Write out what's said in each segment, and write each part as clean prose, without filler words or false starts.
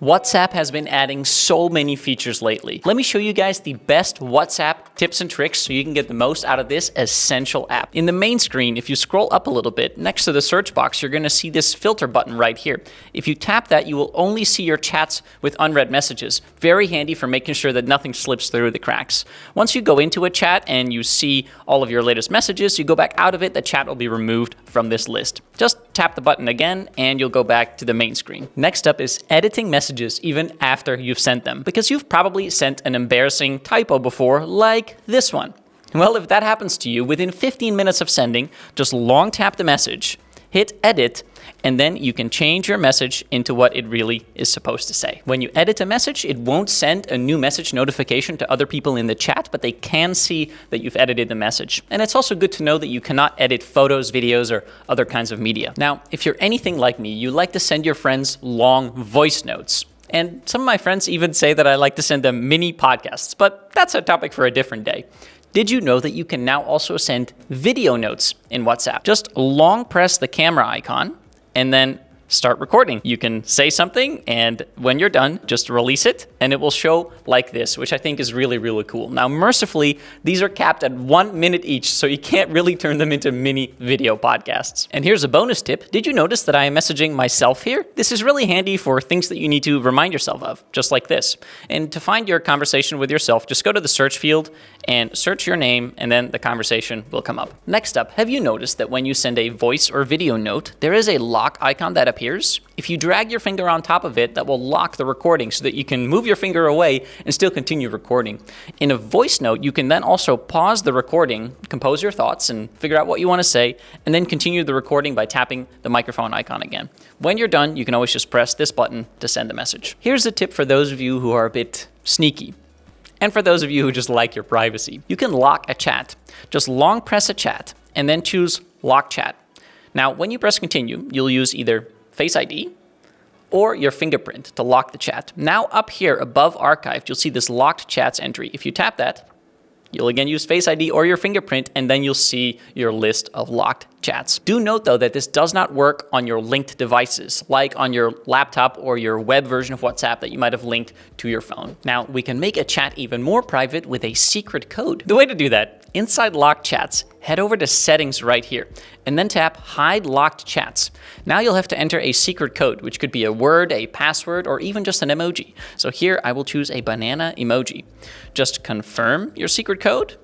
WhatsApp has been adding so many features lately. Let me show you guys the best WhatsApp tips and tricks so you can get the most out of this essential app. In the main screen, if you scroll up a little bit, next to the search box, you're going to see this filter button right here. If you tap that, you will only see your chats with unread messages. Very handy for making sure that nothing slips through the cracks. Once you go into a chat and you see all of your latest messages, you go back out of it, the chat will be removed from this list. Just tap the button again and you'll go back to the main screen. Next up is editing messages even after you've sent them, because you've probably sent an embarrassing typo before, like this one. Well, if that happens to you, within 15 minutes of sending, just long tap the message, hit edit, and then you can change your message into what it really is supposed to say. When you edit a message, it won't send a new message notification to other people in the chat, but they can see that you've edited the message. And it's also good to know that you cannot edit photos, videos, or other kinds of media. Now, if you're anything like me, you like to send your friends long voice notes. And some of my friends even say that I like to send them mini podcasts, but that's a topic for a different day. Did you know that you can now also send video notes in WhatsApp? Just long press the camera icon and then start recording. You can say something, and when you're done, just release it, and it will show like this, which I think is really, really cool. Now, mercifully, these are capped at 1 minute each, so you can't really turn them into mini video podcasts. And here's a bonus tip. Did you notice that I am messaging myself here? This is really handy for things that you need to remind yourself of, just like this. And to find your conversation with yourself, just go to the search field and search your name, and then the conversation will come up. Next up, have you noticed that when you send a voice or video note, there is a lock icon that appears? If you drag your finger on top of it, that will lock the recording so that you can move your finger away and still continue recording. In a voice note, you can then also pause the recording, compose your thoughts, and figure out what you want to say, and then continue the recording by tapping the microphone icon again. When you're done, you can always just press this button to send a message. Here's a tip for those of you who are a bit sneaky. And for those of you who just like your privacy, you can lock a chat. Just long press a chat and then choose Lock Chat. Now, when you press continue, you'll use either Face ID or your fingerprint to lock the chat. Now up here above archived, you'll see this locked chats entry. If you tap that, you'll again use Face ID or your fingerprint, and then you'll see your list of locked chats. Do note, though, that this does not work on your linked devices, like on your laptop or your web version of WhatsApp that you might have linked to your phone. Now, we can make a chat even more private with a secret code. The way to do that, inside locked chats, head over to settings right here, and then tap hide locked chats. Now you'll have to enter a secret code, which could be a word, a password, or even just an emoji. So here I will choose a banana emoji. Just confirm your secret code,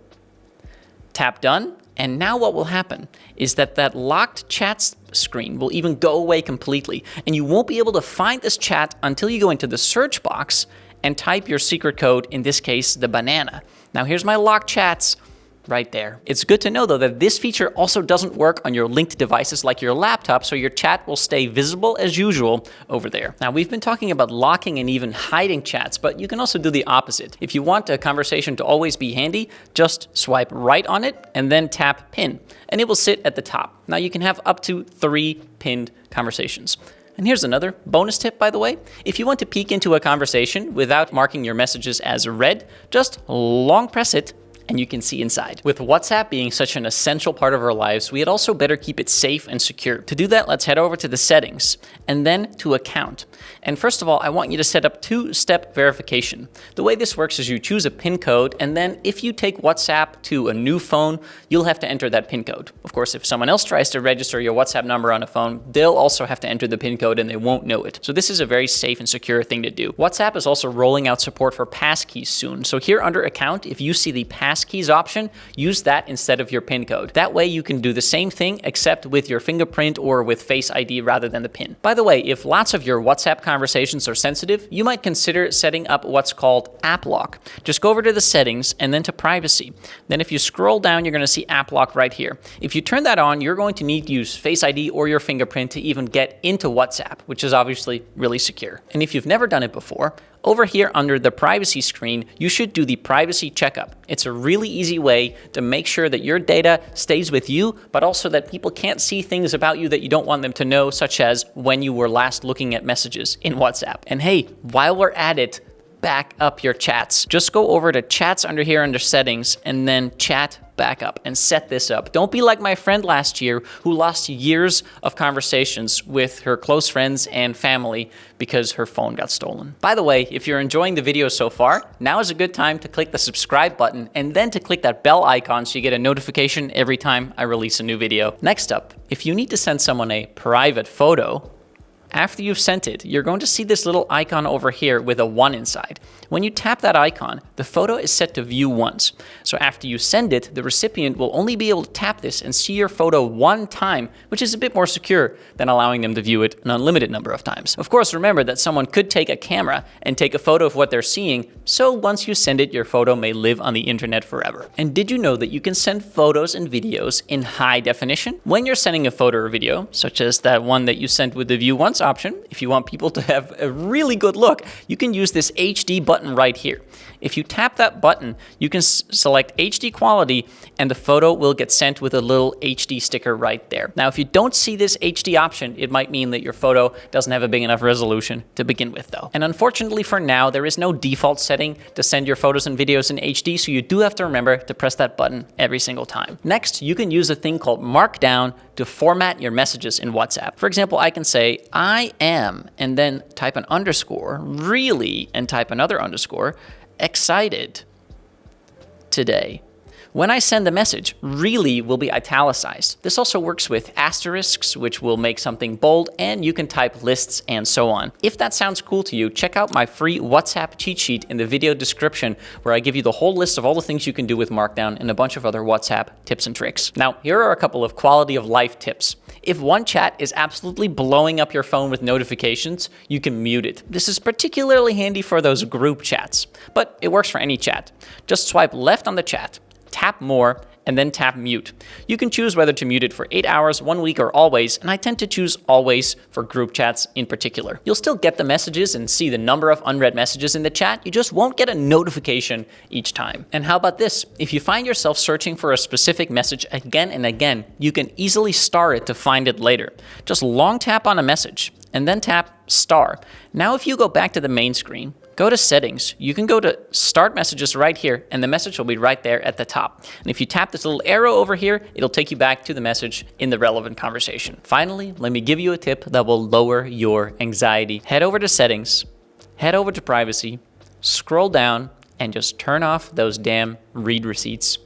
tap done, and now what will happen is that locked chats screen will even go away completely, and you won't be able to find this chat until you go into the search box and type your secret code, in this case, the banana. Now here's my locked chats right there. It's good to know, though, that this feature also doesn't work on your linked devices like your laptop, so your chat will stay visible as usual over there. Now, we've been talking about locking and even hiding chats, but you can also do the opposite. If you want a conversation to always be handy, just swipe right on it and then tap pin, and it will sit at the top. Now, you can have up to 3 pinned conversations. And here's another bonus tip, by the way. If you want to peek into a conversation without marking your messages as read, just long press it, and you can see inside. With WhatsApp being such an essential part of our lives, we had also better keep it safe and secure. To do that, let's head over to the settings and then to account. And first of all, I want you to set up 2-step verification. The way this works is you choose a PIN code, and then if you take WhatsApp to a new phone, you'll have to enter that PIN code. Of course, if someone else tries to register your WhatsApp number on a phone, they'll also have to enter the PIN code and they won't know it. So this is a very safe and secure thing to do. WhatsApp is also rolling out support for passkeys soon. So here under account, if you see the passkeys option, use that instead of your PIN code. That way you can do the same thing except with your fingerprint or with Face ID rather than the PIN. By the way, if lots of your WhatsApp conversations are sensitive, you might consider setting up what's called app lock. Just go over to the settings and then to privacy. Then if you scroll down, you're going to see app lock right here. If you turn that on, you're going to need to use Face ID or your fingerprint to even get into WhatsApp, which is obviously really secure. And if you've never done it before, over here under the privacy screen, you should do the privacy checkup. It's a really easy way to make sure that your data stays with you, but also that people can't see things about you that you don't want them to know, such as when you were last looking at messages in WhatsApp. And hey, while we're at it, back up your chats. Just go over to chats under here under settings and then chat back up and set this up. Don't be like my friend last year who lost years of conversations with her close friends and family because her phone got stolen. By the way, if you're enjoying the video so far, now is a good time to click the subscribe button and then to click that bell icon so you get a notification every time I release a new video. Next up, if you need to send someone a private photo, after you've sent it, you're going to see this little icon over here with a 1 inside. When you tap that icon, the photo is set to view once. So after you send it, the recipient will only be able to tap this and see your photo 1 time, which is a bit more secure than allowing them to view it an unlimited number of times. Of course, remember that someone could take a camera and take a photo of what they're seeing, so once you send it, your photo may live on the internet forever. And did you know that you can send photos and videos in high definition? When you're sending a photo or video, such as that one that you sent with the view once option, if you want people to have a really good look, you can use this HD button right here. If you tap that button, you can select HD quality and the photo will get sent with a little HD sticker right there. Now, if you don't see this HD option, it might mean that your photo doesn't have a big enough resolution to begin with though. And unfortunately for now, there is no default setting to send your photos and videos in HD, so you do have to remember to press that button every single time. Next, you can use a thing called Markdown to format your messages in WhatsApp. For example, I can say, I am, and then type an underscore, really, and type another underscore, excited today. When I send the message, really will be italicized. This also works with asterisks, which will make something bold, and you can type lists and so on. If that sounds cool to you, check out my free WhatsApp cheat sheet in the video description, where I give you the whole list of all the things you can do with Markdown and a bunch of other WhatsApp tips and tricks. Now, here are a couple of quality of life tips. If one chat is absolutely blowing up your phone with notifications, you can mute it. This is particularly handy for those group chats, but it works for any chat. Just swipe left on the chat, tap more, and then tap mute. You can choose whether to mute it for 8 hours, 1 week, or always, and I tend to choose always for group chats in particular. You'll still get the messages and see the number of unread messages in the chat, you just won't get a notification each time. And how about this? If you find yourself searching for a specific message again and again, you can easily star it to find it later. Just long tap on a message, and then tap star. Now if you go back to the main screen, go to settings, you can go to start messages right here, and the message will be right there at the top. And if you tap this little arrow over here, it'll take you back to the message in the relevant conversation. Finally, let me give you a tip that will lower your anxiety. Head over to settings, head over to privacy, scroll down, and just turn off those damn read receipts.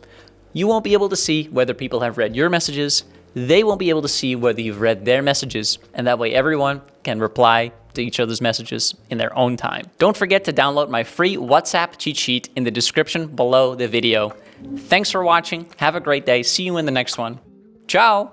You won't be able to see whether people have read your messages, they won't be able to see whether you've read their messages, and that way everyone can reply to each other's messages in their own time. Don't forget to download my free WhatsApp cheat sheet in the description below the video. Thanks for watching. Have a great day. See you in the next one. Ciao.